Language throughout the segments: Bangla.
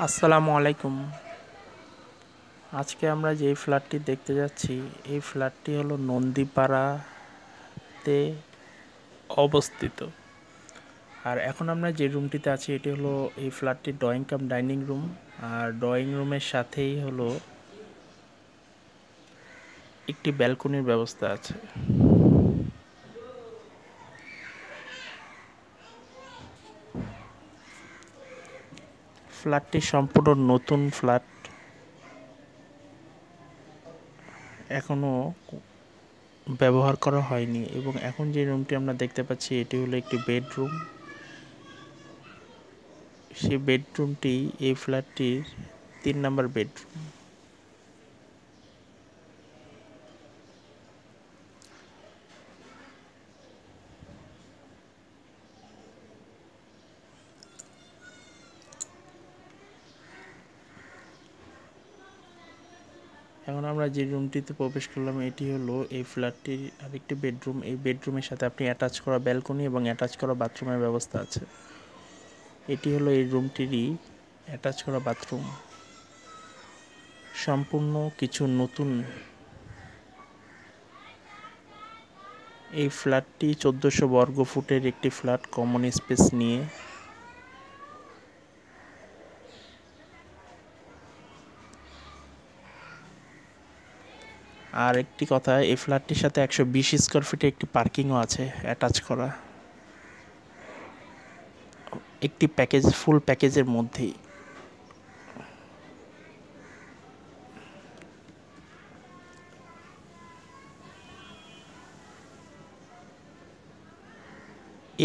আসসালামু আলাইকুম। আজকে আমরা যে ফ্ল্যাটটি দেখতে যাচ্ছি, এই ফ্ল্যাটটি হলো নন্দীপাড়াতে অবস্থিত। আর এখন আমরা যে রুমটিতে আছি এটি হলো এই ফ্ল্যাটটির ড্রয়িং কাম ডাইনিং রুম। আর ড্রয়িং রুমের সাথেই হলো একটি ব্যালকনির ব্যবস্থা আছে। ফ্ল্যাটটি সম্পূর্ণ নতুন ফ্ল্যাট, এখনও ব্যবহার করা হয়নি। এবং এখন যে রুমটি আমরা দেখতে পাচ্ছি এটি হলো একটি বেডরুম। সেই বেডরুমটি এই ফ্ল্যাটটির 3 নম্বর বেডরুম। এখন আমরা যে রুমটিতে প্রবেশ করলাম এটি হলো এই ফ্ল্যাটটির আরেকটি বেডরুম। এই বেডরুমের সাথে আপনি অ্যাটাচ করা ব্যালকনি এবং অ্যাটাচ করা বাথরুমের ব্যবস্থা আছে। এটি হলো এই রুমটিরই অ্যাটাচ করা বাথরুম। সম্পূর্ণ কিছু নতুন। এই ফ্ল্যাটটি 1400 বর্গ ফুটের একটি ফ্ল্যাট, কমন স্পেস নিয়ে। আর একটি কথা, এই ফ্ল্যাটটির সাথে 120 স্কোয়ার ফিটের একটি পার্কিংও আছে অ্যাটাচ করা, একটি প্যাকেজ, ফুল প্যাকেজের মধ্যেই।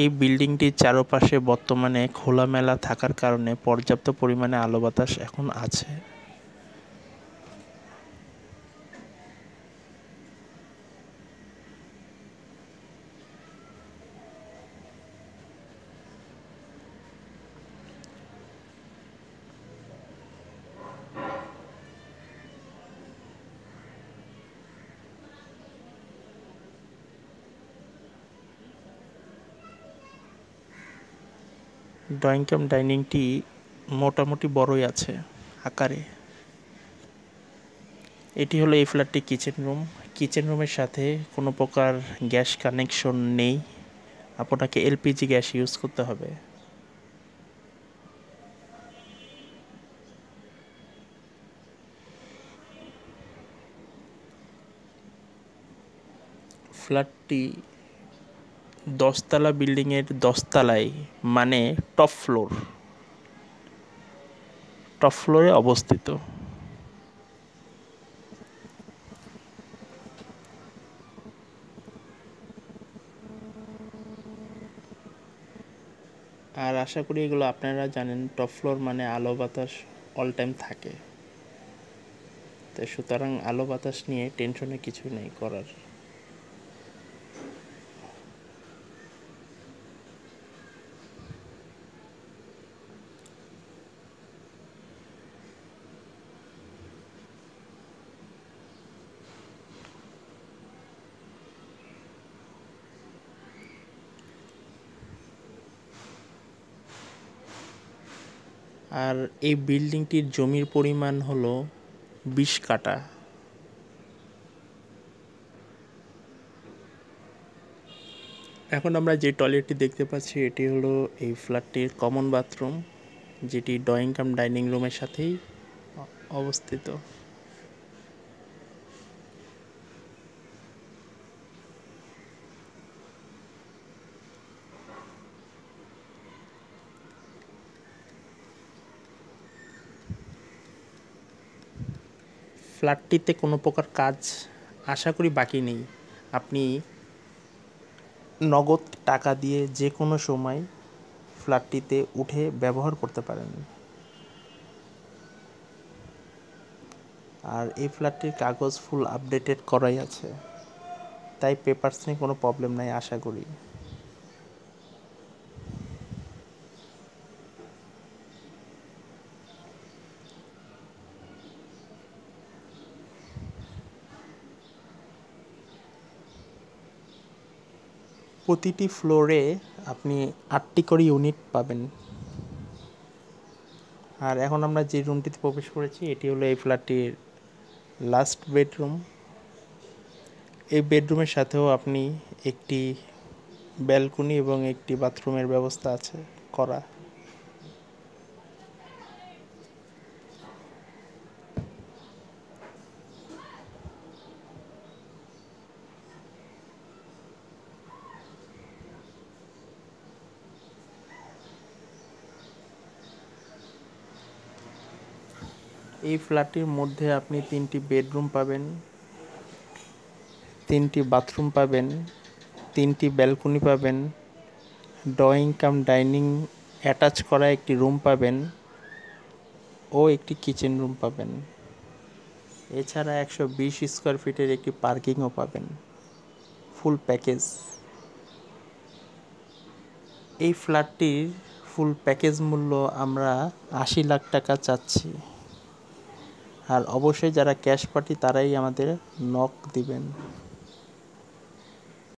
এই বিল্ডিংটির চারপাশে বর্তমানে খোলামেলা থাকার কারণে পর্যাপ্ত পরিমাণে আলো বাতাস এখন আছে। ড্রয়িং কাম ডাইনিংটি মোটামুটি বড়ই আছে আকারে। এটি হলো এই ফ্ল্যাটটি কিচেন রুম। কিচেন রুমের সাথে কোনো প্রকার গ্যাস কানেকশন নেই, আপনাকে এলপিজি গ্যাস ইউজ করতে হবে। ফ্ল্যাটটি 10তলা বিল্ডিংয়ের 10তলায়, মানে টপ ফ্লোরে অবস্থিত। আর আশা করি এগুলো আপনারা জানেন, টপ ফ্লোর মানে আলো বাতাস অল টাইম থাকে। তাই সুতরাং আলো বাতাস নিয়ে টেনশনে কিছু নেই করার। আর এই বিল্ডিংটির জমির পরিমাণ হলো 20 কাঠা। এখন আমরা যে টয়লেটটি দেখতে পাচ্ছি এটি হলো এই ফ্ল্যাটটির কমন বাথরুম, যেটি ড্রয়িং কাম ডাইনিং রুমের সাথেই অবস্থিত। ফ্ল্যাটটিতে কোনো প্রকার কাজ আশা করি বাকি নেই। আপনি নগদ টাকা দিয়ে যে কোনো সময় ফ্ল্যাটটিতে উঠে ব্যবহার করতে পারেন। আর এই ফ্ল্যাটটির কাগজ ফুল আপডেটেড করাই আছে, তাই পেপারস নিয়ে কোনো প্রবলেম নাই আশা করি। প্রতিটি ফ্লোরে আপনি 8টি করে ইউনিট পাবেন। আর এখন আমরা যে রুমটিতে প্রবেশ করেছি এটি হলো এই ফ্ল্যাটটির লাস্ট বেডরুম। এই বেডরুমের সাথেও আপনি একটি ব্যালকনি এবং একটি বাথরুমের ব্যবস্থা আছে করা। এই ফ্ল্যাটটির মধ্যে আপনি 3টি বেডরুম পাবেন, 3টি বাথরুম পাবেন, 3টি ব্যালকনি পাবেন, ড্রয়িং কাম ডাইনিং অ্যাটাচ করা একটি রুম পাবেন ও একটি কিচেন রুম পাবেন। এছাড়া 120 স্কোয়ার ফিটের একটি পার্কিংও পাবেন। Full package. এই ফ্ল্যাটটির ফুল প্যাকেজ মূল্য আমরা 80 লাখ টাকা চাচ্ছি। আর অবশ্যই যারা ক্যাশ পার্টি তারাই আমাদের নক দিবেন।